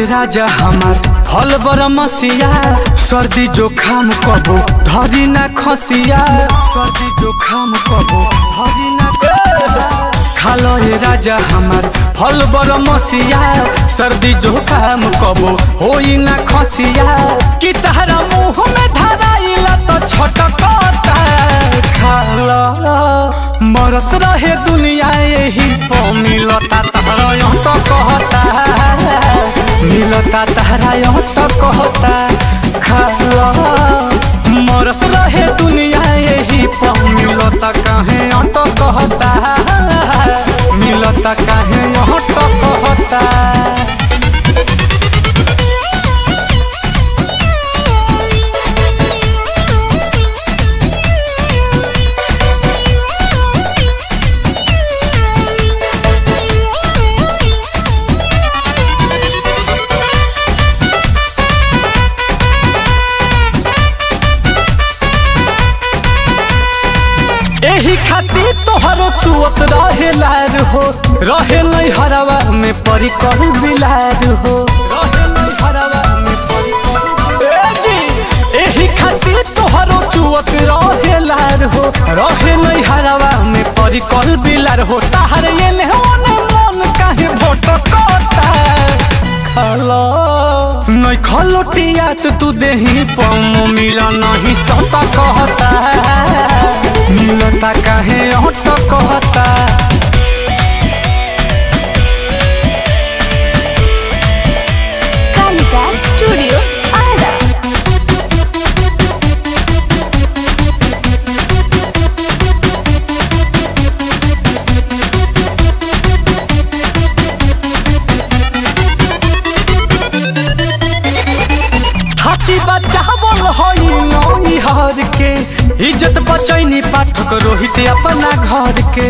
राजा हमार फल बर मसिया सर्दी जोखाम कबो धरी ना खसिया सर्दी जोखाम कबो धरी ना खालो ये राजा हमार फल बर मसिया सर्दी जोखाम कबो होई ना खसिया कि तहरा मुँह में धराइला तो छटकता खाला मरत रहे दुनिया यही पो मिलता तहरा तो कहता मिलता तहरा तो कहता खाला मरत रहे दुनिया यही पो मिलता काहे तो कहता मिलता काहे तो कहता। एही खातिर तोहरो चुअत रहे लार हो रहे नहीं हरवा में परी कहू बिलार हो रहे नहीं हरवा में परी कहू एही खातिर तोहरो चुअत रहे लार हो रहे नहीं हरवा में परी कहू बिलार हो ताहर ये ने मन काहे भटकता खाला नहीं खलोटिया तू देही पम मिला नहीं सता कहता मिलता काहे तो कहता। कालिका स्टूडियो आरा हाथी बच्चा बोल होई नई हर के इज्जत बचैनी पाठक रोहित अपना घर के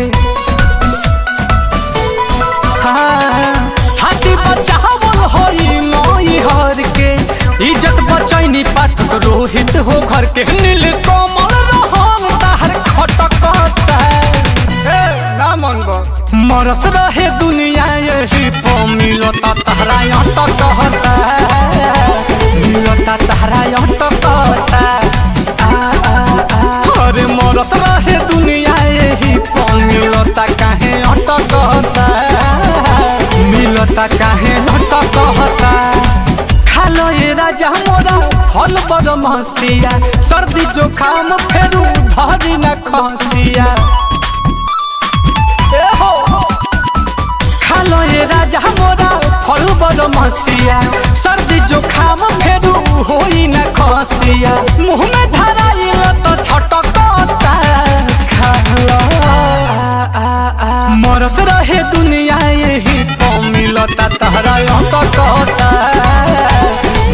हाथी बच्चा बोल होई नई हर के इज्जत बचैनी पाठक रोहित हो घर के नील कमल रहन ताहर खटकता ना मंगो मरत रहे दुनिया यही पो मिलता तहरा तो कहता मिलता तहरा तो कहता अरे मरत रहे दुनिया यही पो मिलता काहे तो कहता मिलता काहे तो कहता खालो ये राजा मोरा फल बर मसिया सर्दी जोखाम फेरू धरी ना खसिया खालो ये राजा मोरा फल बर मसिया सर्दी जोखाम फेरू होई ना खसिया मुँह में धराइल तो छटकता खाला मरत रहे दुनिया यही पो मिलता तहरा तो कहता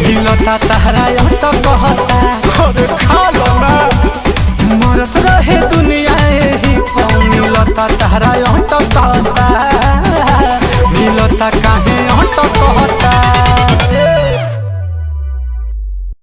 मिलता तहरा तो कहता अरे खालो ना मरत रहे दुनिया यही पो मिलता तहरा तो कहता मिलता